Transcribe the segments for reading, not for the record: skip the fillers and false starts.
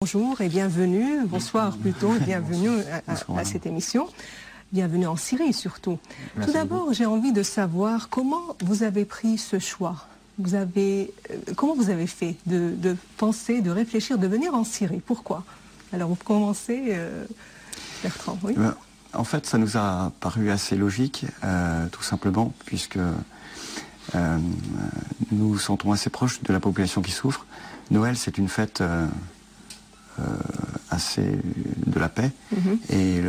Bonjour et bienvenue, bonsoir plutôt, et bienvenue à cette émission. Bienvenue en Syrie surtout. Merci Tout d'abord, j'ai envie de savoir comment vous avez pris ce choix. Comment vous avez fait de penser, de réfléchir, de venir en Syrie? Pourquoi? Alors vous commencez, Bertrand. Oui. En fait, ça nous a paru assez logique, tout simplement, puisque nous sentons assez proches de la population qui souffre. Noël, c'est une fête assez de la paix, et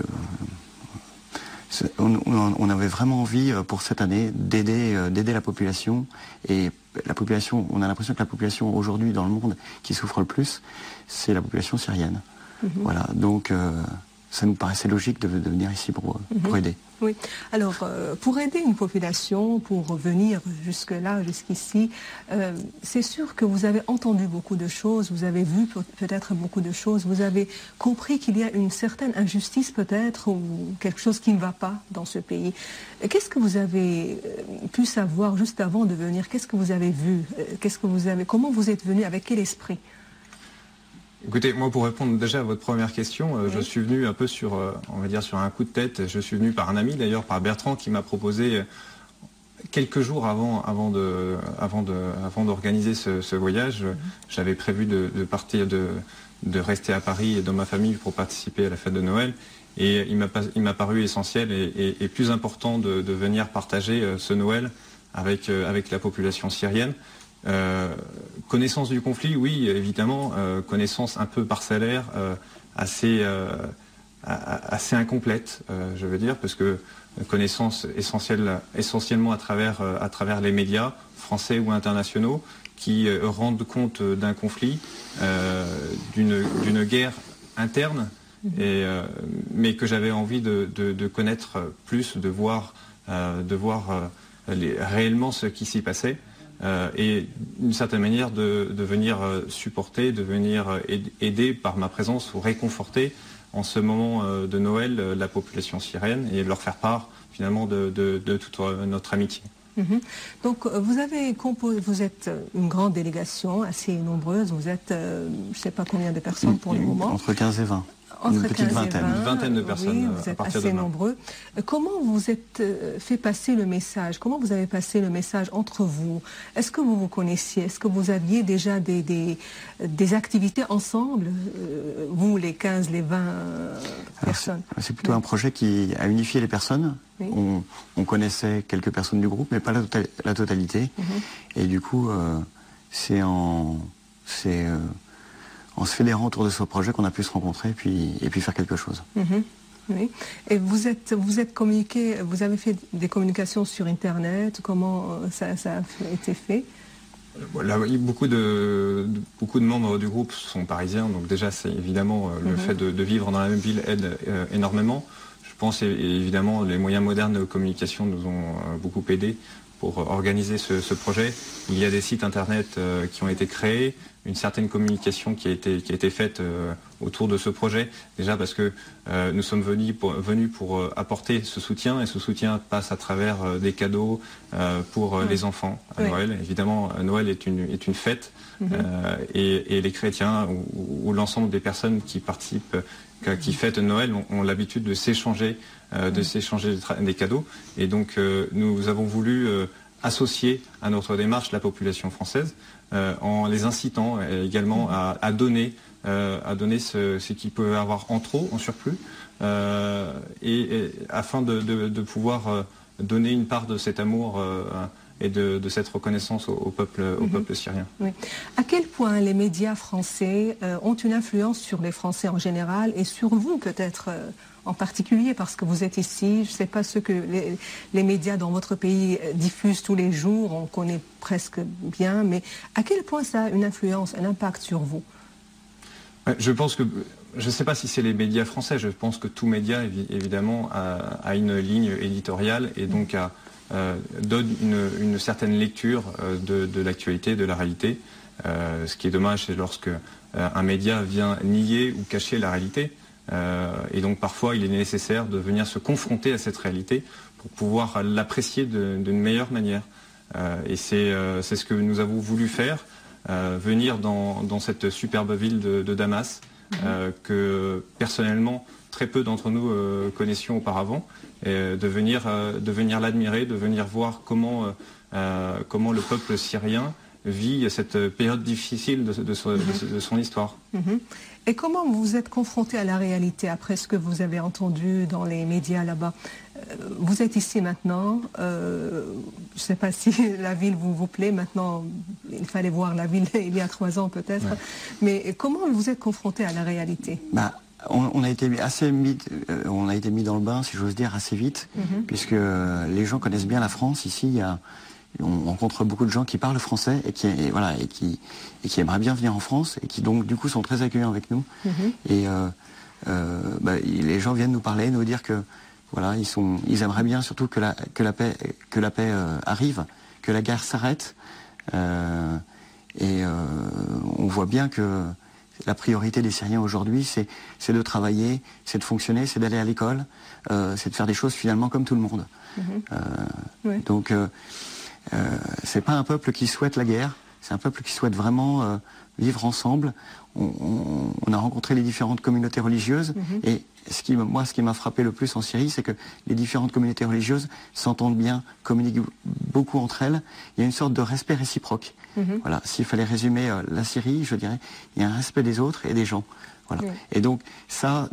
on avait vraiment envie pour cette année d'aider la population, et la population, on a l'impression que la population aujourd'hui dans le monde qui souffre le plus, c'est la population syrienne. Voilà, donc ça nous paraissait logique de venir ici pour aider. Oui. Alors, pour aider une population, pour venir jusque-là, jusqu'ici, c'est sûr que vous avez entendu beaucoup de choses, vous avez vu peut-être beaucoup de choses, vous avez compris qu'il y a une certaine injustice peut-être, ou quelque chose qui ne va pas dans ce pays. Qu'est-ce que vous avez pu savoir juste avant de venir? Qu'est-ce que vous avez vu? Comment vous êtes venu? Avec quel esprit? Écoutez, moi pour répondre déjà à votre première question, je suis venu un peu sur, on va dire sur un coup de tête. Je suis venu par un ami d'ailleurs, par Bertrand, qui m'a proposé quelques jours avant d'organiser ce voyage. J'avais prévu de partir, de rester à Paris et dans ma famille pour participer à la fête de Noël. Et il m'a paru essentiel et plus important de venir partager ce Noël avec la population syrienne. Connaissance du conflit, oui, évidemment, connaissance un peu parcellaire, assez incomplète, je veux dire, parce que connaissance essentiellement à travers les médias français ou internationaux qui rendent compte d'un conflit, d'une guerre interne, mais que j'avais envie de connaître plus, de voir réellement ce qui s'y passait. Et d'une certaine manière de venir supporter, de venir aider par ma présence ou réconforter en ce moment de Noël la population syrienne et leur faire part finalement de toute notre amitié. Donc vous êtes une grande délégation assez nombreuse, vous êtes je ne sais pas combien de personnes pour le moment. Entre 15 et 20. Entre une petite 15 et 20, vingtaine. Une vingtaine de personnes, oui, vous êtes assez demain. nombreux. Comment vous êtes fait passer le message? Comment vous avez passé le message entre vous? Est-ce que vous vous connaissiez? Est-ce que vous aviez déjà des activités ensemble, vous, les 15, les 20 personnes? C'est plutôt un projet qui a unifié les personnes. Oui. On connaissait quelques personnes du groupe, mais pas la totalité. Et du coup, c'est en se fédérant autour de ce projet qu'on a pu se rencontrer et puis faire quelque chose. Oui. Et vous êtes communiqué, vous avez fait des communications sur Internet, comment ça a été fait? Là, beaucoup de membres du groupe sont parisiens, donc déjà c'est évidemment le fait de vivre dans la même ville aide énormément. Je pense évidemment les moyens modernes de communication nous ont beaucoup aidés pour organiser ce projet. Il y a des sites internet qui ont été créés, une certaine communication qui a été faite autour de ce projet, déjà parce que nous sommes venus pour apporter ce soutien, et ce soutien passe à travers des cadeaux pour les enfants à Noël. Évidemment, Noël est une fête, et les chrétiens ou l'ensemble des personnes qui participent, qui fêtent Noël ont l'habitude de s'échanger des cadeaux, et donc nous avons voulu associer à notre démarche la population française en les incitant également à donner ce qu'ils peuvent avoir en trop, en surplus, et afin de pouvoir donner une part de cet amour et de cette reconnaissance au peuple syrien. Oui. À quel point les médias français ont une influence sur les Français en général et sur vous peut-être en particulier, parce que vous êtes ici, je ne sais pas ce que les médias dans votre pays diffusent tous les jours, on connaît presque bien, mais à quel point ça a une influence, un impact sur vous? Je pense que, je ne sais pas si c'est les médias français, je pense que tout média évidemment a une ligne éditoriale et donc donne une certaine lecture de l'actualité, de la réalité. Ce qui est dommage, c'est lorsque un média vient nier ou cacher la réalité. Et donc parfois il est nécessaire de venir se confronter à cette réalité pour pouvoir l'apprécier d'une meilleure manière. Et c'est ce que nous avons voulu faire, venir dans cette superbe ville de Damas, que personnellement très peu d'entre nous connaissions auparavant, et de venir l'admirer, de venir voir comment le peuple syrien vit cette période difficile de son histoire. Et comment vous êtes confronté à la réalité après ce que vous avez entendu dans les médias là-bas? Vous êtes ici maintenant, je ne sais pas si la ville vous plaît maintenant, il fallait voir la ville il y a 3 ans peut-être, mais comment vous êtes confronté à la réalité? On a été mis dans le bain, si j'ose dire, assez vite, puisque les gens connaissent bien la France. Ici, on rencontre beaucoup de gens qui parlent français et qui aimeraient bien venir en France et qui donc du coup sont très accueillants avec nous. Et les gens viennent nous parler, nous dire que voilà, ils aimeraient bien surtout que la paix arrive, que la guerre s'arrête. On voit bien que la priorité des Syriens aujourd'hui, c'est de travailler, c'est de fonctionner, c'est d'aller à l'école, c'est de faire des choses finalement comme tout le monde. Donc c'est pas un peuple qui souhaite la guerre, c'est un peuple qui souhaite vraiment vivre ensemble. On a rencontré les différentes communautés religieuses et ce qui m'a frappé le plus en Syrie, c'est que les différentes communautés religieuses s'entendent bien, communiquent beaucoup entre elles. Il y a une sorte de respect réciproque. Voilà, s'il fallait résumer la Syrie, je dirais, il y a un respect des autres et des gens. Voilà. Et donc ça,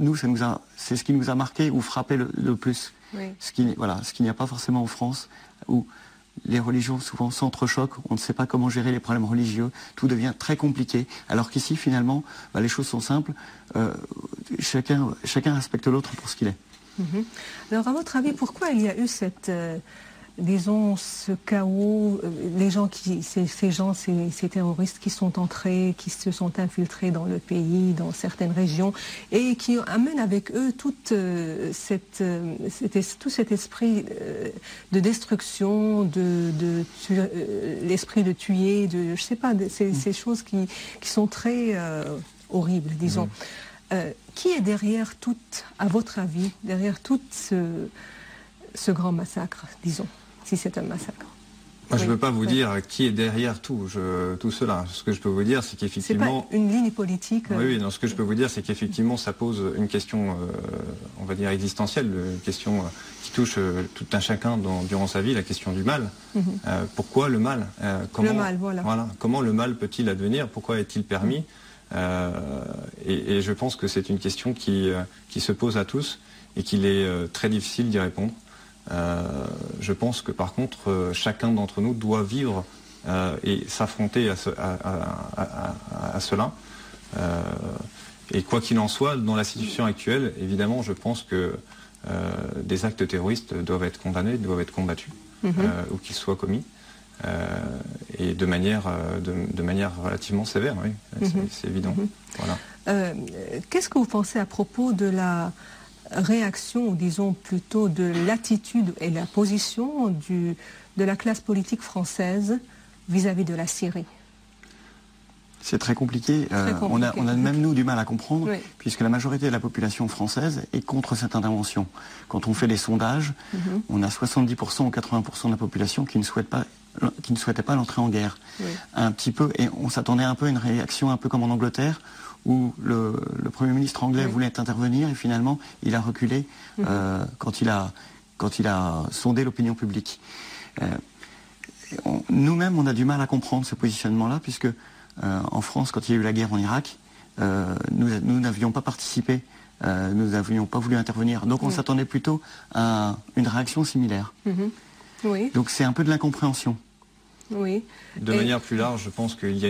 c'est ce qui nous a marqué ou frappé le plus. Ce qu'il n'y a pas forcément en France, où les religions souvent s'entrechoquent, on ne sait pas comment gérer les problèmes religieux, tout devient très compliqué, alors qu'ici finalement les choses sont simples, chacun respecte l'autre pour ce qu'il est. Alors à votre avis, pourquoi il y a eu cette, disons, ce chaos, ces terroristes qui sont entrés, qui se sont infiltrés dans le pays, dans certaines régions, et qui amènent avec eux tout cet esprit de destruction, l'esprit de tuer, je sais pas, ces choses qui sont très horribles, disons. Qui est derrière à votre avis, derrière tout ce grand massacre, disons, si c'est un massacre? Moi, je ne peux pas vous dire qui est derrière tout cela. Ce que je peux vous dire, c'est qu'effectivement... C'est pas une ligne politique. Oui, non, ce que je peux vous dire, c'est qu'effectivement, ça pose une question, on va dire, existentielle, une question qui touche tout un chacun durant sa vie, la question du mal. Pourquoi le mal? Le mal, voilà. Comment le mal peut-il advenir? Pourquoi est-il permis? Et je pense que c'est une question qui se pose à tous et qu'il est très difficile d'y répondre. Je pense que par contre, chacun d'entre nous doit vivre et s'affronter à cela. Et quoi qu'il en soit, dans la situation actuelle, évidemment, je pense que des actes terroristes doivent être condamnés, doivent être combattus, ou qu'ils soient commis. Et de manière relativement sévère, oui, c'est évident. Voilà. Qu'est-ce que vous pensez à propos de la réaction, ou disons plutôt de l'attitude et la position de la classe politique française vis-à-vis de la Syrie? C'est très compliqué. On a même nous du mal à comprendre, puisque la majorité de la population française est contre cette intervention. Quand on fait des sondages, on a 70% ou 80% de la population qui ne souhaitait pas l'entrée en guerre. Un petit peu, et on s'attendait un peu à une réaction un peu comme en Angleterre, où le Premier ministre anglais voulait intervenir et finalement il a reculé quand il a sondé l'opinion publique. Nous-mêmes, on a du mal à comprendre ce positionnement-là, puisque en France, quand il y a eu la guerre en Irak, nous n'avions pas participé, nous n'avions pas voulu intervenir. Donc on s'attendait plutôt à une réaction similaire. Donc c'est un peu de l'incompréhension. De manière plus large, je pense qu'il y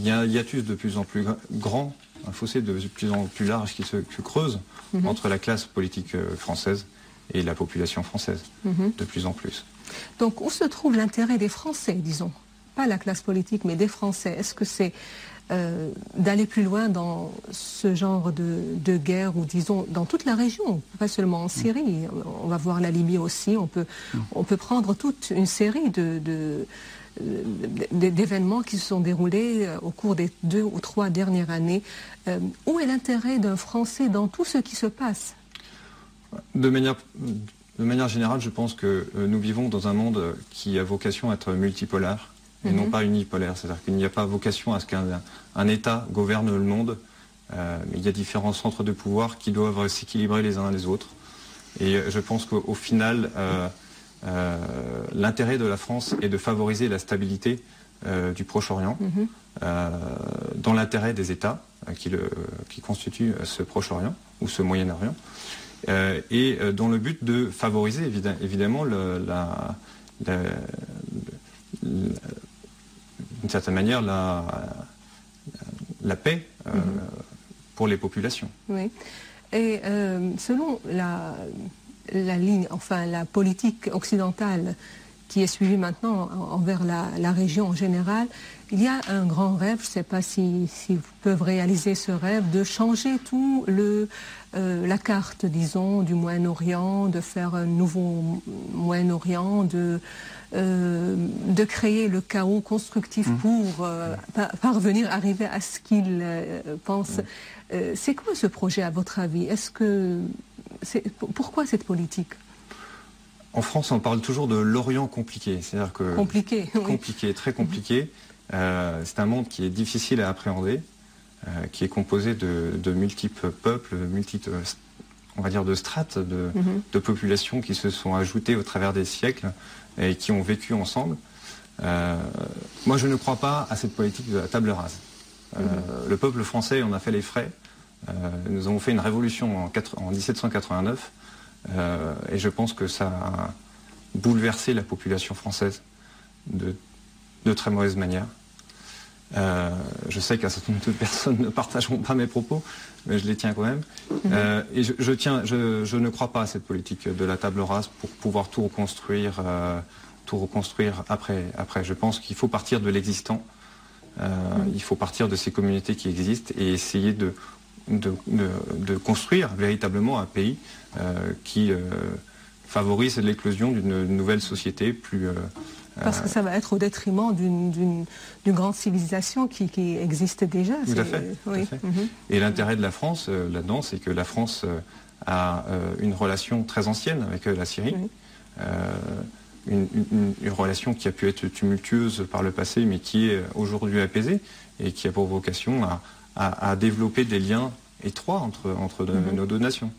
a un hiatus de plus en plus grand, un fossé de plus en plus large qui se creuse entre la classe politique française et la population française, de plus en plus. Donc où se trouve l'intérêt des Français, disons? Pas la classe politique, mais des Français. Est-ce que c'est d'aller plus loin dans ce genre de guerre, ou disons dans toute la région, pas seulement en Syrie? On va voir la Libye aussi, on peut prendre toute une série d'événements qui se sont déroulés au cours des 2 ou 3 dernières années. Où est l'intérêt d'un Français dans tout ce qui se passe? De manière générale, je pense que nous vivons dans un monde qui a vocation à être multipolaire et non pas unipolaire. C'est-à-dire qu'il n'y a pas vocation à ce qu'un État gouverne le monde mais il y a différents centres de pouvoir qui doivent s'équilibrer les uns les autres. Et je pense qu'au final, l'intérêt de la France est de favoriser la stabilité du Proche-Orient, dans l'intérêt des États qui constituent ce Proche-Orient ou ce Moyen-Orient, et dans le but de favoriser évidemment d'une certaine manière la paix pour les populations. Oui. Et selon la ligne, enfin la politique occidentale qui est suivie maintenant envers la région en général, il y a un grand rêve, je ne sais pas s'ils peuvent réaliser ce rêve, de changer tout la carte, disons, du Moyen-Orient, de faire un nouveau Moyen-Orient, de créer le chaos constructif pour arriver à ce qu'ils pensent. C'est quoi ce projet à votre avis? Pourquoi cette politique? En France, on parle toujours de l'Orient compliqué, c'est-à-dire que compliqué, très compliqué. C'est un monde qui est difficile à appréhender, qui est composé de multiples peuples, on va dire de strates de populations qui se sont ajoutées au travers des siècles et qui ont vécu ensemble. Moi, je ne crois pas à cette politique de la table rase. Le peuple français en a fait les frais. Nous avons fait une révolution en 1789 et je pense que ça a bouleversé la population française de très mauvaise manière. Je sais qu'un certain nombre de personnes ne partageront pas mes propos, mais je les tiens quand même. Et je ne crois pas à cette politique de la table rase pour pouvoir tout reconstruire après. Je pense qu'il faut partir de l'existant. Il faut partir de ces communautés qui existent et essayer de construire véritablement un pays qui favorise l'éclosion d'une nouvelle société plus... Parce que ça va être au détriment d'une grande civilisation qui existe déjà. Tout à fait. Et l'intérêt de la France là-dedans, c'est que la France a une relation très ancienne avec la Syrie. Une relation qui a pu être tumultueuse par le passé, mais qui est aujourd'hui apaisée et qui a pour vocation à développer des liens étroits entre nos deux nations.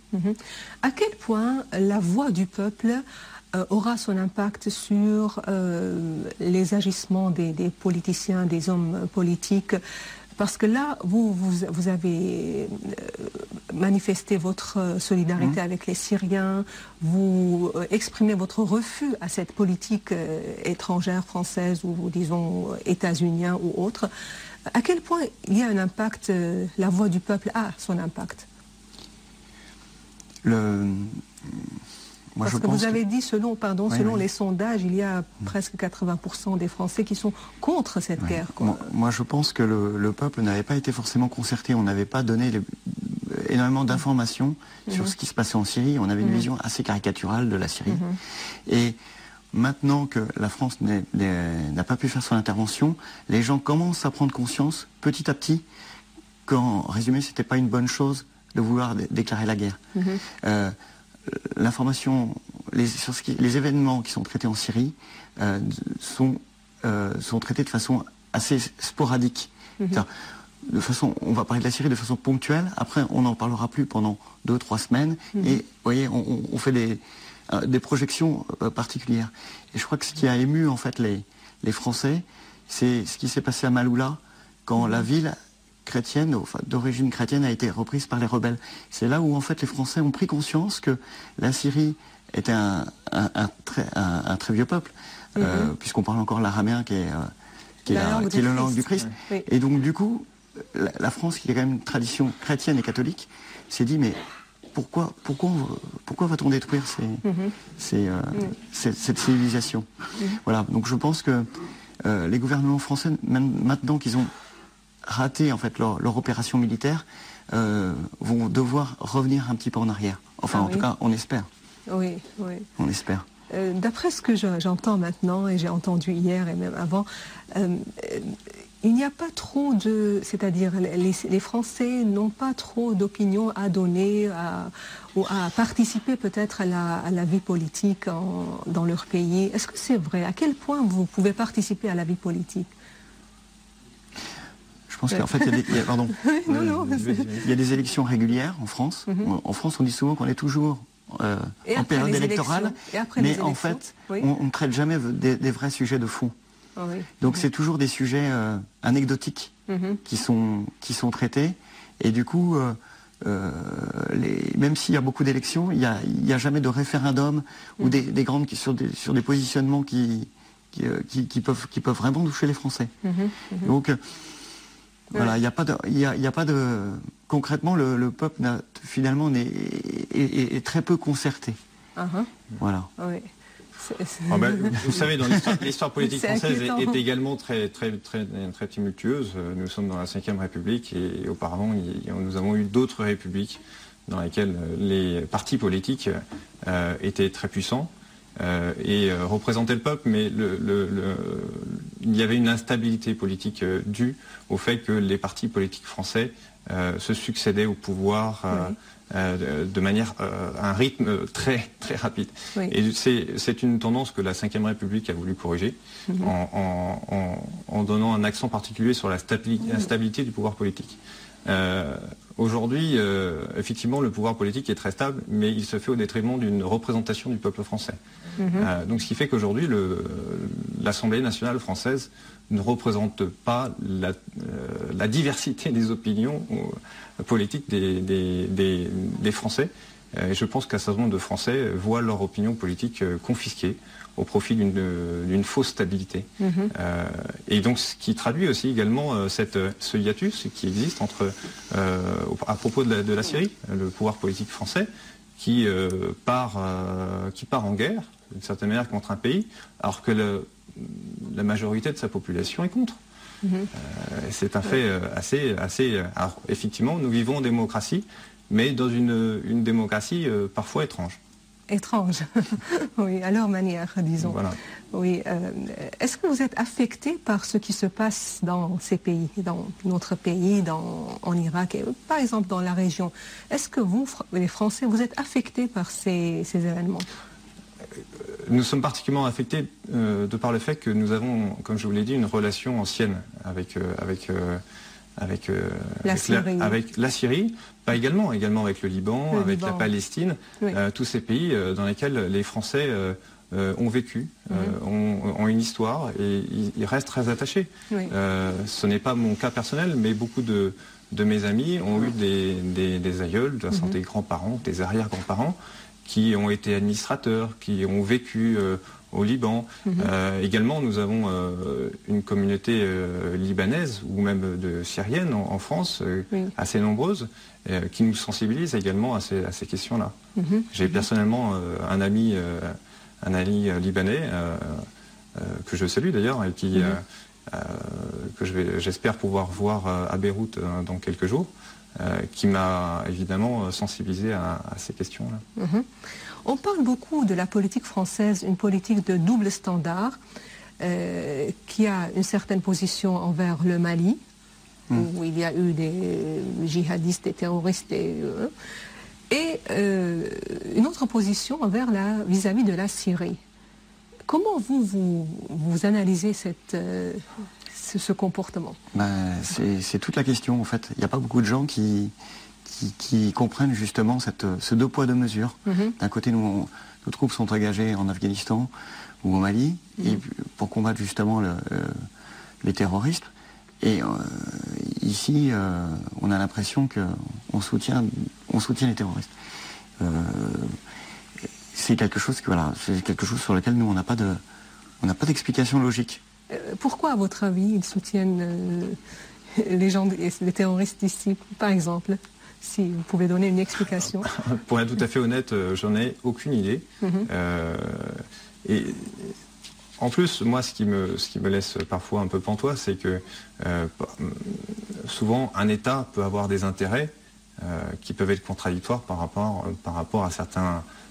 À quel point la voix du peuple aura son impact sur les agissements des politiciens, des hommes politiques? Parce que là, vous avez manifesté votre solidarité avec les Syriens, vous exprimez votre refus à cette politique étrangère française ou disons états-unienne ou autre. À quel point il y a un impact, la voix du peuple a son impact? Parce que vous avez dit, selon les sondages, il y a presque 80% des Français qui sont contre cette guerre. Moi, je pense que le peuple n'avait pas été forcément concerté. On n'avait pas donné énormément d'informations sur ce qui se passait en Syrie. On avait une vision assez caricaturale de la Syrie. Et maintenant que la France n'a pas pu faire son intervention, les gens commencent à prendre conscience, petit à petit, qu'en résumé, c'était pas une bonne chose de vouloir déclarer la guerre. L'information, les événements qui sont traités en Syrie sont traités de façon assez sporadique. De façon, on va parler de la Syrie de façon ponctuelle, après on n'en parlera plus pendant 2-3 semaines, et vous voyez, on fait des projections particulières. Et je crois que ce qui a ému en fait les Français, c'est ce qui s'est passé à Maaloula, quand la ville chrétienne, d'origine chrétienne, a été reprise par les rebelles. C'est là où en fait les Français ont pris conscience que la Syrie était un très vieux peuple, puisqu'on parle encore l'araméen qui est la langue du Christ. Et donc du coup, la France, qui a quand même une tradition chrétienne et catholique, s'est dit mais pourquoi va-t-on détruire cette civilisation? Voilà, donc je pense que les gouvernements français, même maintenant qu'ils ont raté en fait leur opération militaire, vont devoir revenir un petit peu en arrière. Enfin, en tout cas, on espère. Oui. On espère. D'après ce que j'entends maintenant, et j'ai entendu hier et même avant, il n'y a pas trop c'est-à-dire les Français n'ont pas trop d'opinion à donner ou à participer peut-être à la vie politique dans leur pays. Est-ce que c'est vrai? À quel point vous pouvez participer à la vie politique? Je pense qu'en fait, il y a des élections régulières en France. En France, on dit souvent qu'on est toujours en période électorale, mais en fait, on ne traite jamais des vrais sujets de fond. Donc c'est toujours des sujets anecdotiques qui sont traités. Et du coup, même s'il y a beaucoup d'élections, il n'y a jamais de référendum ou des grandes sur des positionnements qui peuvent vraiment toucher les Français. Donc voilà, il n'y a pas de concrètement le peuple finalement est très peu concerté. Voilà. Vous savez, dans l'histoire politique française est également très tumultueuse. Nous sommes dans la Ve République et auparavant nous avons eu d'autres républiques dans lesquelles les partis politiques étaient très puissants et représentaient le peuple, mais il y avait une instabilité politique due au fait que les partis politiques français se succédaient au pouvoir de manière à un rythme très rapide. Et c'est une tendance que la Ve République a voulu corriger en donnant un accent particulier sur la stabilité du pouvoir politique. Aujourd'hui, effectivement, le pouvoir politique est très stable, mais il se fait au détriment d'une représentation du peuple français. Donc ce qui fait qu'aujourd'hui, l'Assemblée nationale française ne représente pas la diversité des opinions politiques des Français. Et je pense qu'un certain nombre de Français voient leur opinion politique confisquée au profit d'une fausse stabilité. Et donc ce qui traduit aussi également ce hiatus qui existe à propos de la Syrie, le pouvoir politique français qui part en guerre, d'une certaine manière, contre un pays, alors que la majorité de sa population est contre. C'est un fait assez... Alors, effectivement, nous vivons en démocratie, mais dans une démocratie parfois étrange. Étrange, oui, à leur manière, disons. Voilà. Oui. Est-ce que vous êtes affecté par ce qui se passe dans ces pays, dans notre pays, en Irak, et, par exemple dans la région? Est-ce que vous, les Français, vous êtes affectés par ces événements? Nous sommes particulièrement affectés de par le fait que nous avons, comme je vous l'ai dit, une relation ancienne avec la Syrie, pas également avec le Liban, avec la Palestine, tous ces pays dans lesquels les Français ont vécu, ont une histoire et ils restent très attachés. Ce n'est pas mon cas personnel, mais beaucoup de mes amis ont eu des aïeuls, des grands-parents, des arrière-grands-parents qui ont été administrateurs, qui ont vécu au Liban. Également, nous avons une communauté libanaise ou même syrienne en France, assez nombreuse, qui nous sensibilise également à ces questions-là. J'ai personnellement un ami libanais, que je salue d'ailleurs, et que j'espère pouvoir voir à Beyrouth dans quelques jours, qui m'a évidemment sensibilisé à ces questions-là. On parle beaucoup de la politique française, une politique de double standard, qui a une certaine position envers le Mali, où il y a eu des djihadistes, des terroristes, et une autre position vis-à-vis de la Syrie. Comment vous analysez ce comportement? C'est toute la question en fait. Il n'y a pas beaucoup de gens qui comprennent justement ce deux poids deux mesures. D'un côté, nos troupes sont engagées en Afghanistan ou au Mali et pour combattre justement les terroristes. Et ici, on a l'impression qu'on soutient les terroristes. C'est quelque chose sur lequel nous on n'a pas d'explication logique. Pourquoi, à votre avis, ils soutiennent les terroristes ici, par exemple? Si vous pouvez donner une explication. Pour être tout à fait honnête, j'en ai aucune idée. Et en plus, moi, ce qui me laisse parfois un peu pantois, c'est que souvent, un État peut avoir des intérêts qui peuvent être contradictoires par rapport à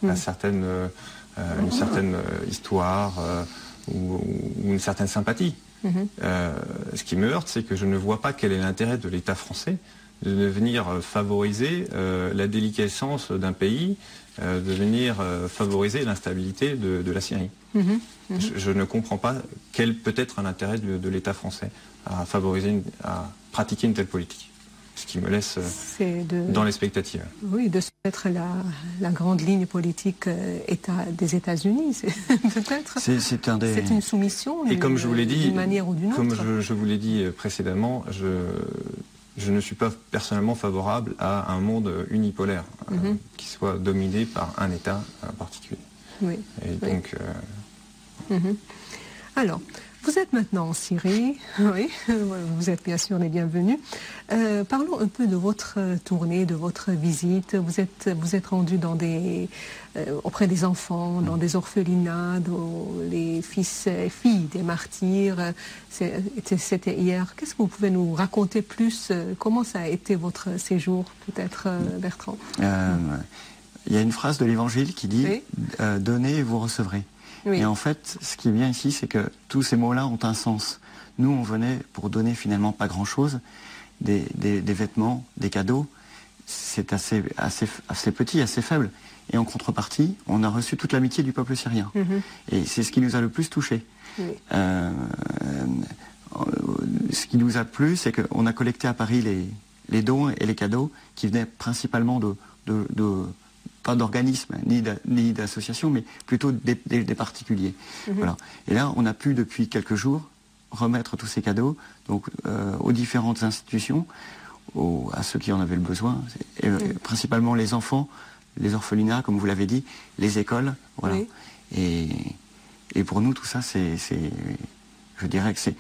une certaine histoire ou une certaine sympathie. Ce qui me heurte, c'est que je ne vois pas quel est l'intérêt de l'État français de venir favoriser la déliquescence d'un pays, de venir favoriser l'instabilité de la Syrie. Je ne comprends pas quel peut être un intérêt de l'État français à pratiquer une telle politique. Ce qui me laisse dans l'expectative. Oui, de être la grande ligne politique des États-Unis, peut-être. C'est une soumission. Et comme je vous l'ai dit, d'une manière ou d'une autre. Comme je vous l'ai dit précédemment, je ne suis pas personnellement favorable à un monde unipolaire qui soit dominé par un État en particulier. Oui. Et donc. Alors. Vous êtes maintenant en Syrie, oui, vous êtes bien sûr les bienvenus. Parlons un peu de votre tournée, de votre visite. Vous êtes rendu auprès des enfants, dans des orphelinats, les fils et filles des martyrs. C'était hier. Qu'est-ce que vous pouvez nous raconter plus? Comment ça a été votre séjour, peut-être, Bertrand? Il y a une phrase de l'Évangile qui dit « Donnez et vous recevrez ». Oui. Et en fait, ce qui est bien ici, c'est que tous ces mots-là ont un sens. Nous, on venait pour donner finalement pas grand-chose, des vêtements, des cadeaux. C'est assez petit, assez faible. Et en contrepartie, on a reçu toute l'amitié du peuple syrien. Et c'est ce qui nous a le plus touchés. Oui. Ce qui nous a plu, c'est qu'on a collecté à Paris les dons et les cadeaux qui venaient principalement pas d'organismes ni d'associations, mais plutôt des particuliers. Voilà. Et là, on a pu, depuis quelques jours, remettre tous ces cadeaux donc, aux différentes institutions, à ceux qui en avaient le besoin, principalement les enfants, les orphelinats, comme vous l'avez dit, les écoles. Voilà. Et pour nous, tout ça, je dirais que c'est...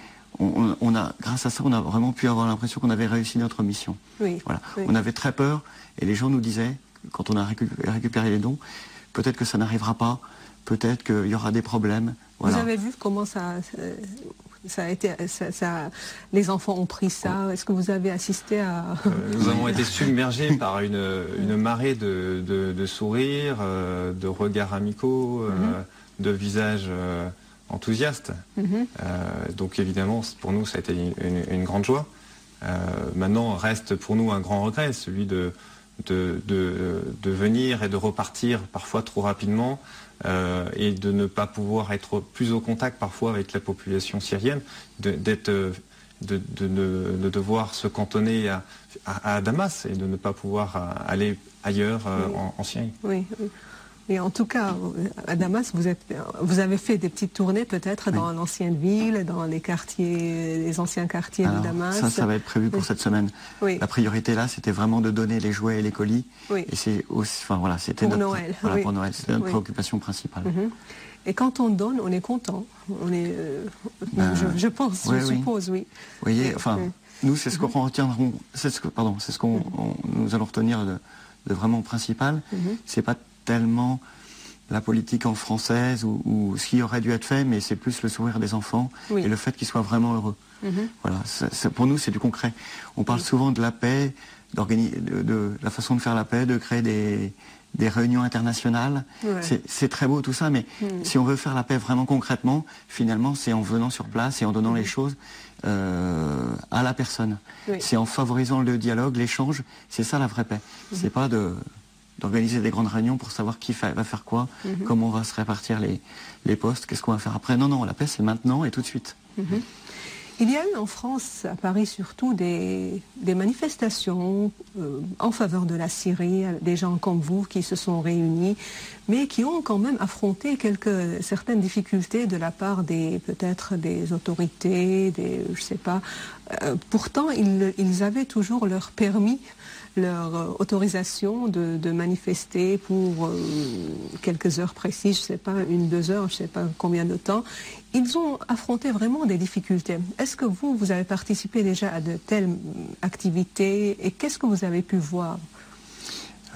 grâce à ça, on a vraiment pu avoir l'impression qu'on avait réussi notre mission. Voilà. On avait très peur, et les gens nous disaient, quand on a récupéré les dons, peut-être que ça n'arrivera pas, peut-être qu'il y aura des problèmes. Voilà. Vous avez vu comment ça a été, les enfants ont pris ça? Est-ce que vous avez assisté à... Nous avons été submergés par une marée de sourires, de regards amicaux, de visages enthousiastes. Donc évidemment, pour nous, ça a été une grande joie. Maintenant, reste pour nous un grand regret, celui de venir et de repartir parfois trop rapidement et de ne pas pouvoir être plus au contact parfois avec la population syrienne, de devoir se cantonner à Damas et de ne pas pouvoir aller ailleurs en Syrie. Oui. Et en tout cas, à Damas, vous avez fait des petites tournées peut-être dans l'ancienne ville, dans les anciens quartiers de Damas. Ça va être prévu pour cette semaine. Oui. La priorité là, c'était vraiment de donner les jouets et les colis. Oui. Et c'est aussi, c'était pour Noël. Pour Noël, c'était notre préoccupation principale. Et quand on donne, on est content. On est, je pense, je suppose, oui. Vous voyez, nous, c'est ce qu'on retiendrons. C'est ce que nous allons retenir de vraiment principal. C'est pas tellement la politique en française ou ce qui aurait dû être fait, mais c'est plus le sourire des enfants et le fait qu'ils soient vraiment heureux. Voilà, pour nous, c'est du concret. On parle souvent de la paix, de la façon de faire la paix, de créer des réunions internationales. C'est très beau tout ça, mais si on veut faire la paix vraiment concrètement, finalement, c'est en venant sur place et en donnant les choses à la personne. C'est en favorisant le dialogue, l'échange. C'est ça la vraie paix. C'est pas d'organiser des grandes réunions pour savoir qui va faire quoi, comment on va se répartir les postes, qu'est-ce qu'on va faire après. Non, la paix, c'est maintenant et tout de suite. Il y a eu en France, à Paris surtout, des manifestations en faveur de la Syrie, des gens comme vous qui se sont réunis, mais qui ont quand même affronté certaines difficultés de la part peut-être des autorités, je sais pas. Pourtant, ils avaient toujours leur permis, leur autorisation de manifester pour quelques heures précises, je ne sais pas, 1-2 heures, je ne sais pas combien de temps. Ils ont affronté vraiment des difficultés. Est-ce que vous avez participé déjà à de telles activités et qu'est-ce que vous avez pu voir?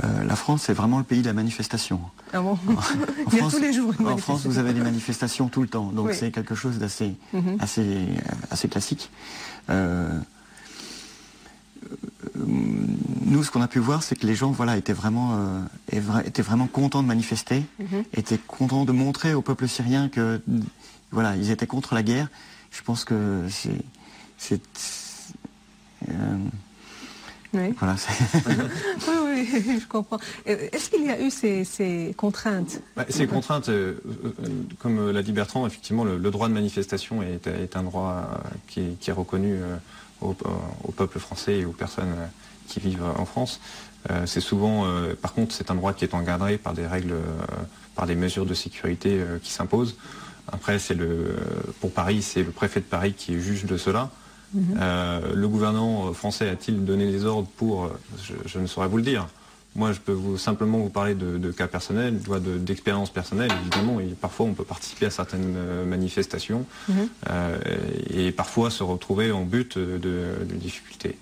La France, c'est vraiment le pays de la manifestation. Ah bon? Il y a tous les jours une manifestation. En France, vous avez des manifestations tout le temps, donc c'est quelque chose d'assez assez classique. Nous, ce qu'on a pu voir, c'est que les gens étaient vraiment contents de manifester, étaient contents de montrer au peuple syrien que ils étaient contre la guerre. Je pense que Oui. Voilà, oui, je comprends. Est-ce qu'il y a eu ces contraintes? Ces contraintes, comme l'a dit Bertrand, effectivement, le droit de manifestation est un droit qui est reconnu au peuple français et aux personnes qui vivent en France. C'est souvent, par contre, c'est un droit qui est encadré par des règles, par des mesures de sécurité qui s'imposent. Après, pour Paris, c'est le préfet de Paris qui est juge de cela. Le gouvernement français a-t-il donné des ordres pour... je ne saurais vous le dire. Moi, je peux simplement vous parler de cas personnels, d'expériences personnelles, évidemment. Et parfois, on peut participer à certaines manifestations et parfois se retrouver en but de difficultés.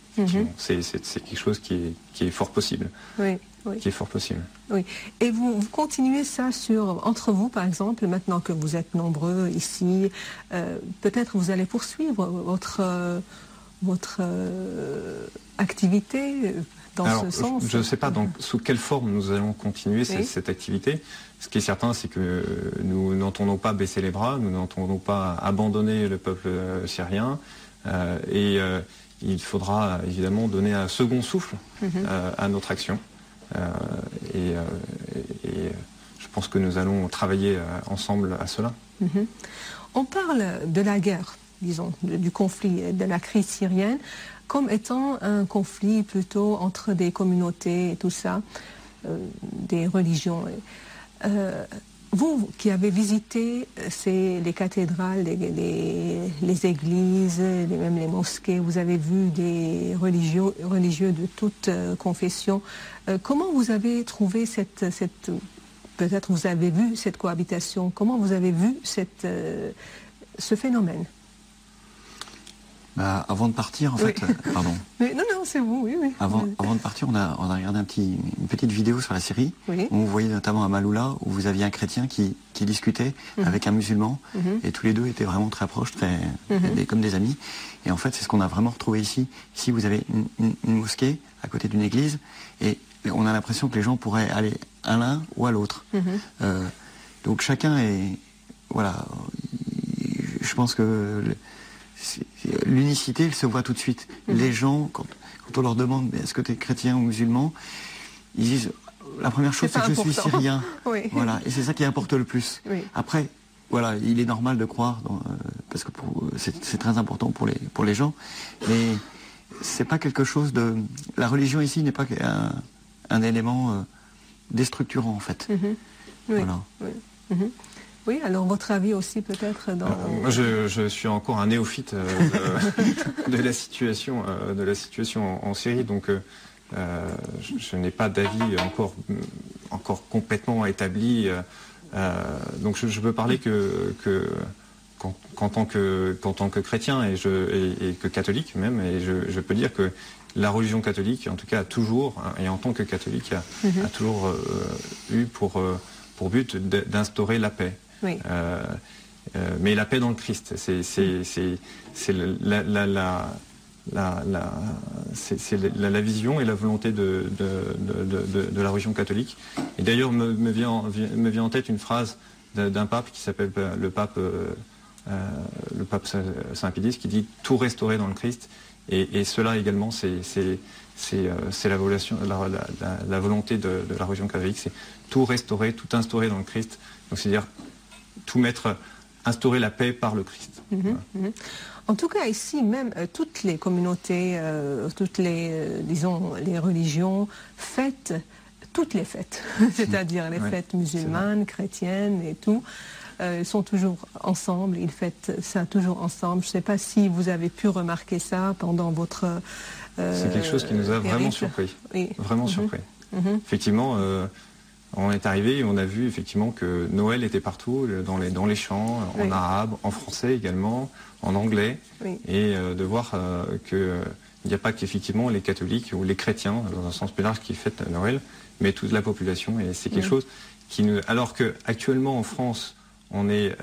C'est quelque chose qui est fort possible. Oui. Oui. Qui est fort possible. Oui. Et vous continuez ça entre vous, par exemple, maintenant que vous êtes nombreux ici, peut-être vous allez poursuivre votre activité dans ce sens. Je ne sais pas sous quelle forme nous allons continuer cette activité. Ce qui est certain, c'est que nous n'entendons pas baisser les bras, nous n'entendons pas abandonner le peuple syrien. Il faudra évidemment donner un second souffle à notre action. Je pense que nous allons travailler ensemble à cela. On parle de la guerre, disons, du conflit, de la crise syrienne, comme étant un conflit plutôt entre des communautés et tout ça, des religions. Vous qui avez visité les cathédrales, les églises, même les mosquées, vous avez vu des religieux de toute confession. Comment vous avez trouvé peut-être vous avez vu cette cohabitation, comment vous avez vu ce phénomène? Avant de partir, en fait, pardon. Mais non, c'est vous, oui. Avant de partir, on a regardé une petite vidéo sur la Syrie, où vous voyez notamment à Maloula, où vous aviez un chrétien qui discutait avec un musulman, et tous les deux étaient vraiment très proches, comme des amis. Et en fait, c'est ce qu'on a vraiment retrouvé ici. Ici, vous avez une mosquée à côté d'une église, et on a l'impression que les gens pourraient aller à l'un ou à l'autre. Donc chacun est... Voilà, je pense que... L'unicité, elle se voit tout de suite. Les gens, quand on leur demande est-ce que tu es chrétien ou musulman, ils disent la première chose c'est que je suis syrien. Voilà, et c'est ça qui importe le plus. Après, voilà, il est normal de croire parce que c'est très important pour les gens, mais c'est pas quelque chose de... La religion ici n'est pas un élément déstructurant en fait. Voilà. Oui, alors votre avis aussi peut-être moi, je suis encore un néophyte de la situation en Syrie, donc je n'ai pas d'avis encore complètement établi. Donc je peux parler qu'en tant que chrétien et que catholique même, et je peux dire que la religion catholique, en tout cas, a toujours, et en tant que catholique, a toujours eu pour but d'instaurer la paix. Mais la paix dans le Christ, c'est la vision et la volonté de la religion catholique. Et d'ailleurs me vient en tête une phrase d'un pape qui s'appelle le pape Saint Pie, qui dit tout restaurer dans le Christ. Et cela également, c'est la volonté de la religion catholique, c'est tout restaurer, tout instaurer dans le Christ. Donc c'est-à-dire tout instaurer la paix par le Christ. En tout cas, ici même, toutes les communautés, toutes disons, les religions fêtent toutes les fêtes, c'est-à-dire les fêtes musulmanes, chrétiennes et tout. Ils sont toujours ensemble, ils fêtent ça toujours ensemble. Je ne sais pas si vous avez pu remarquer ça pendant votre... c'est quelque chose qui nous a vraiment surpris. Vraiment surpris. Effectivement, on est arrivé et on a vu effectivement que Noël était partout, dans les chants, en arabe, en français également, en anglais, et de voir qu'il n'y a pas qu'effectivement les catholiques ou les chrétiens, dans un sens plus large, qui fêtent Noël, mais toute la population. Et c'est quelque chose alors qu'actuellement en France, on est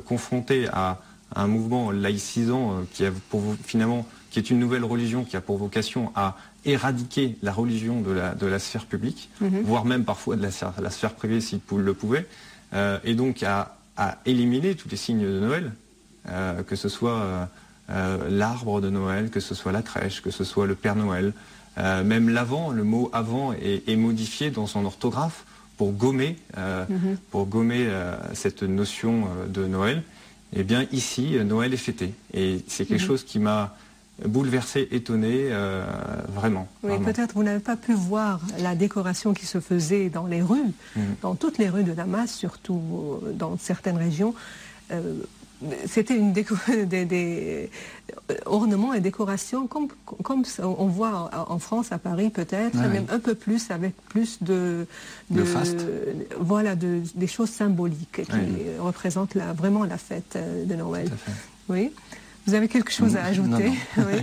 confronté à un mouvement laïcisant qui est une nouvelle religion qui a pour vocation à éradiquer la religion de la sphère publique, voire même parfois de la sphère privée s'il le pouvait, et donc à éliminer tous les signes de Noël, que ce soit l'arbre de Noël, que ce soit la crèche, que ce soit le Père Noël, Même l'avant, le mot avant est modifié dans son orthographe pour gommer cette notion de Noël. Eh bien ici, Noël est fêté. Et c'est quelque chose qui m'a bouleversé, étonné, vraiment. Oui, vraiment. peut-être vous n'avez pas pu voir la décoration qui se faisait dans les rues, dans toutes les rues de Damas, surtout dans certaines régions. C'était des ornements et décorations comme on voit en France, à Paris peut-être, même un peu plus, avec plus de faste. Voilà, des choses symboliques qui représentent vraiment la fête de Noël. Tout à fait. Oui. Vous avez quelque chose à ajouter? Non. Oui.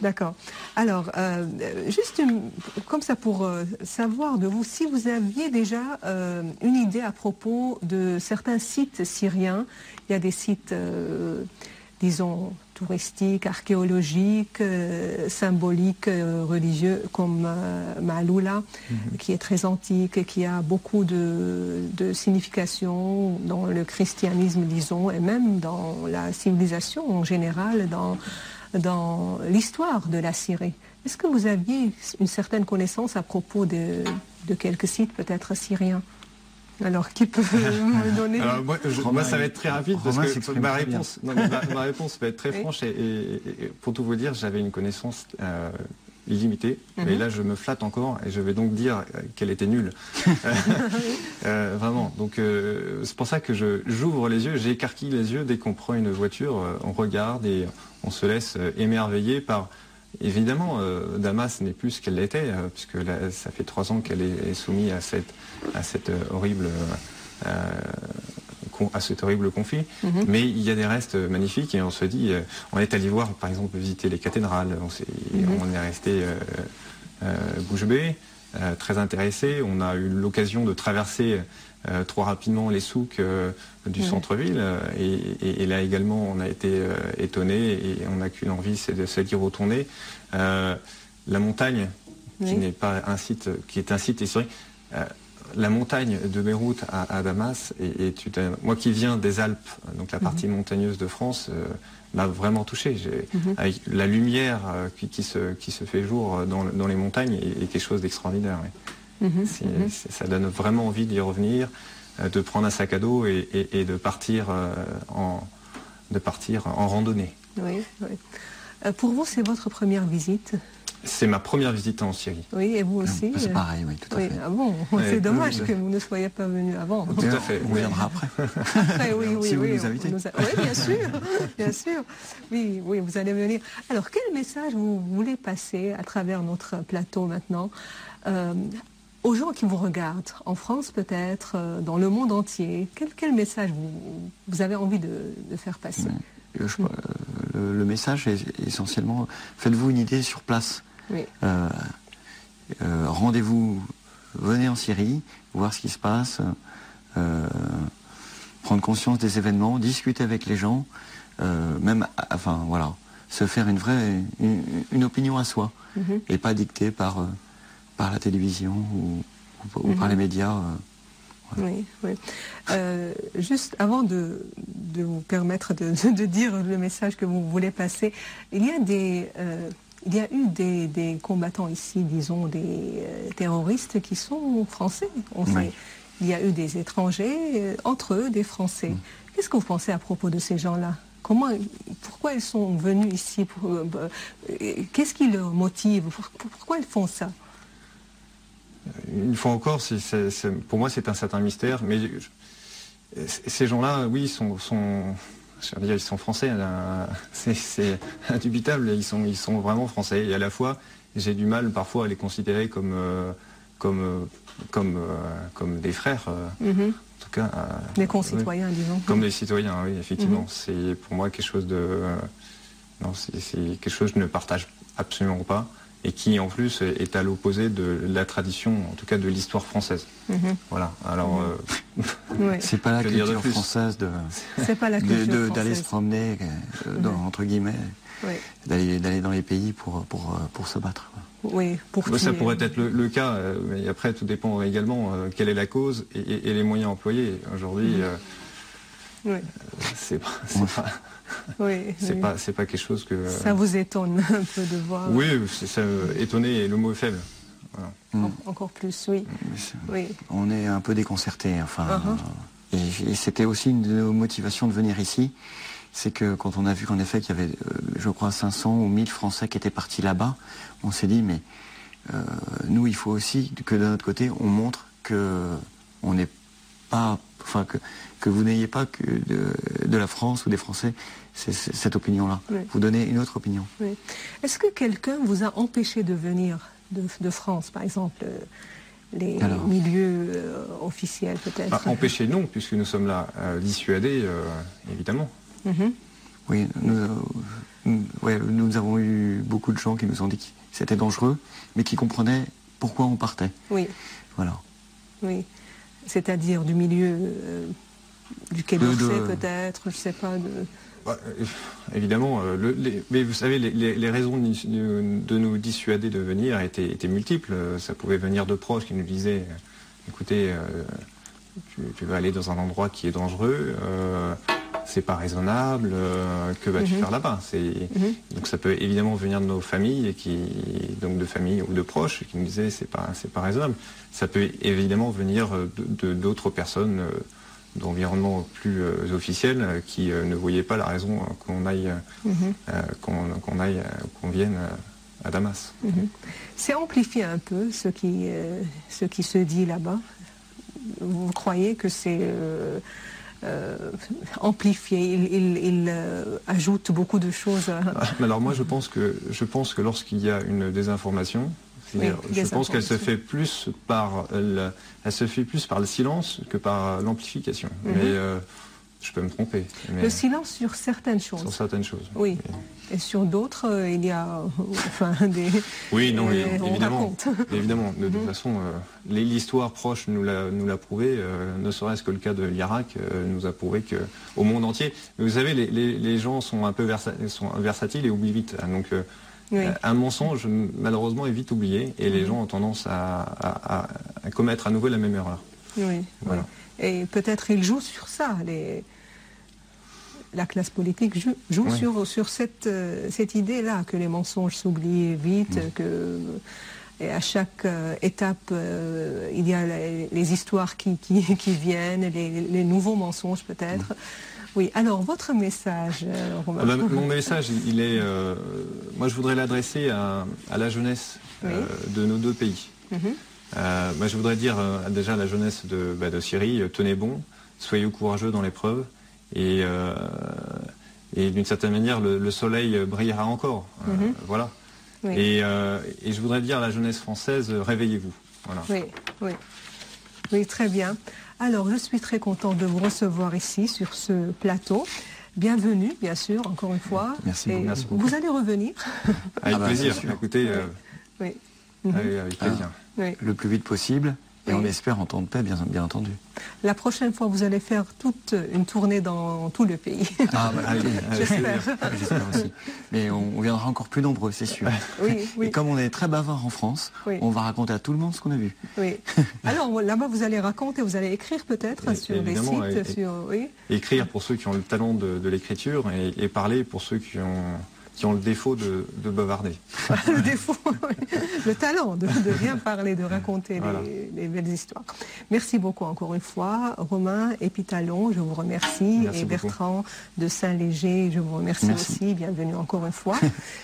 D'accord. Alors, juste comme ça pour savoir de vous, si vous aviez déjà une idée à propos de certains sites syriens. Il y a des sites, disons, touristiques, archéologiques, symboliques, religieux, comme Maaloula, qui est très antique et qui a beaucoup de signification dans le christianisme, disons, et même dans la civilisation en général, dans l'histoire de la Syrie. Est-ce que vous aviez une certaine connaissance à propos de quelques sites peut-être syriens? Alors, qui peut me donner... Alors, moi, ça va être très rapide parce que ma réponse va être très franche et pour tout vous dire, j'avais une connaissance illimitée, mais là, je me flatte encore et je vais donc dire qu'elle était nulle. Vraiment. Donc, c'est pour ça que j'ouvre les yeux, j'écarquille les yeux dès qu'on prend une voiture, on regarde et on se laisse émerveiller par... Évidemment, Damas n'est plus ce qu'elle l'était, puisque là, ça fait 3 ans qu'elle est soumise à cet horrible conflit. Mais il y a des restes magnifiques et on se dit, on est allé voir, par exemple, visiter les cathédrales. On est resté bouche bée, très intéressé. On a eu l'occasion de traverser trop rapidement les souks du centre-ville et là également on a été étonné et on n'a qu'une envie, c'est d'y retourner. La montagne qui n'est pas un site, qui est un site historique, la montagne de Beyrouth à Damas moi qui viens des Alpes, donc la partie montagneuse de France, m'a vraiment touché. Avec la lumière qui se fait jour dans les montagnes est quelque chose d'extraordinaire. Ça donne vraiment envie d'y revenir, de prendre un sac à dos et de partir en randonnée. Oui. Pour vous, c'est votre première visite? C'est ma première visite en Syrie. Oui, et vous aussi? C'est pareil, oui, tout à fait. Ah bon, c'est dommage que vous ne soyez pas venu avant. Tout à fait. On viendra après. Après, oui, si vous oui, nous invitez. Oui, bien sûr, bien sûr. Oui, vous allez venir. Alors, quel message vous voulez passer à travers notre plateau maintenant aux gens qui vous regardent, en France peut-être, dans le monde entier? Quel message vous avez envie de faire passer? Le message est essentiellement, faites-vous une idée sur place. Oui. Rendez-vous, venez en Syrie, voir ce qui se passe, prendre conscience des événements, discuter avec les gens, se faire une opinion à soi, et pas dictée par la télévision ou par les médias. Oui. Juste avant de vous permettre de dire le message que vous voulez passer, il y a eu des combattants ici, disons, des terroristes qui sont français. On sait. Il y a eu des étrangers, entre eux des Français. Qu'est-ce que vous pensez à propos de ces gens-là? Pourquoi ils sont venus ici? Qu'est-ce qui leur motive? Pourquoi ils font ça? Une fois encore, pour moi c'est un certain mystère, mais ces gens-là, oui, ils sont français, c'est indubitable, ils sont vraiment français, et à la fois j'ai du mal parfois à les considérer comme des frères, en tout cas. Des concitoyens, disons. Comme des citoyens, oui, effectivement. C'est pour moi quelque chose c'est quelque chose que je ne partage absolument pas. Et qui en plus est à l'opposé de la tradition, en tout cas de l'histoire française. Voilà. Alors, c'est pas la culture française d'aller se promener, entre guillemets, d'aller dans les pays pour se battre. Oui, ça pourrait être le cas, mais après tout dépend également quelle est la cause et les moyens employés. Aujourd'hui, Oui. C'est pas, c'est pas quelque chose que... Ça vous étonne un peu de voir... Oui, étonné, le mot est faible. Voilà. Encore plus, oui. Oui. On est un peu déconcerté, enfin... Et c'était aussi une de nos motivations de venir ici, c'est que quand on a vu qu'en effet qu'il y avait, je crois, 500 ou 1000 Français qui étaient partis là-bas, on s'est dit, mais nous, il faut aussi que de notre côté, on montre que on n'est pas, enfin que vous n'ayez pas que de la France ou des Français cette opinion-là. Oui. Vous donnez une autre opinion. Oui. Est-ce que quelqu'un vous a empêché de venir de France, par exemple les milieux officiels peut-être? Empêcher non, puisque nous sommes là. Dissuader, évidemment. Oui, nous avons eu beaucoup de gens qui nous ont dit que c'était dangereux, mais qui comprenaient pourquoi on partait. Oui. Voilà. Oui. C'est-à-dire du milieu du Quai d'Orsay peut-être, je ne sais pas. Évidemment, mais vous savez, les raisons de nous dissuader de venir étaient multiples. Ça pouvait venir de proches qui nous disaient, écoutez, tu vas aller dans un endroit qui est dangereux, c'est pas raisonnable, que vas-tu faire là-bas? Donc ça peut évidemment venir de nos familles, donc de familles ou de proches, qui nous disaient c'est pas raisonnable. Ça peut évidemment venir d'autres personnes d'environnement plus officiel qui ne voyaient pas la raison qu'on vienne à Damas. C'est amplifié un peu ce qui se dit là-bas. Vous croyez que c'est amplifié, il ajoute beaucoup de choses. Alors moi je pense que lorsqu'il y a une désinformation, je pense qu'elle se fait plus par le silence que par l'amplification. Mais je peux me tromper. Le silence sur certaines choses. Sur certaines choses. Oui. Et sur d'autres, il y a des... Oui, non, évidemment. Évidemment. De toute façon, l'histoire proche nous l'a prouvé, ne serait-ce que le cas de l'Irak nous a prouvé qu'au monde entier... Vous savez, les gens sont un peu versatiles et oublient vite. Donc, un mensonge, malheureusement, est vite oublié et les gens ont tendance à commettre à nouveau la même erreur. Oui, voilà. Et peut-être ils jouent sur ça. La classe politique joue sur cette idée-là, que les mensonges s'oublient vite, et à chaque étape, il y a les histoires qui viennent, les nouveaux mensonges peut-être. Oui, alors votre message, Romain. Mon message, il est... moi, je voudrais l'adresser à la jeunesse de nos deux pays. Moi, je voudrais dire déjà à la jeunesse de Syrie, tenez bon, soyez courageux dans l'épreuve. Et d'une certaine manière, le soleil brillera encore. Voilà. Oui. Et je voudrais dire à la jeunesse française, réveillez-vous. Voilà. Oui, très bien. Alors, je suis très contente de vous recevoir ici, sur ce plateau. Bienvenue, bien sûr, encore une fois. Merci beaucoup. Vous allez revenir? Avec plaisir. Écoutez, avec plaisir. Le plus vite possible. Et on espère en temps de paix, bien entendu. La prochaine fois, vous allez faire toute une tournée dans tout le pays. J'espère aussi. Mais on viendra encore plus nombreux, c'est sûr. Et comme on est très bavard en France, on va raconter à tout le monde ce qu'on a vu. Oui. Alors là-bas, vous allez raconter, vous allez écrire peut-être sur des sites. Écrire pour ceux qui ont le talent de l'écriture et parler pour ceux qui ont le défaut de bavarder. Le défaut, le talent de bien parler, de raconter les belles histoires. Merci beaucoup encore une fois, Romain Epitalon, je vous remercie. Merci Bertrand de Saint-Léger, je vous remercie aussi. Bienvenue encore une fois.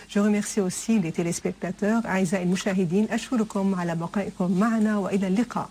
Je remercie aussi les téléspectateurs. Aïza el Mouchahidine, ashkurukum ala baqaikum ma'ana wa ila liqa.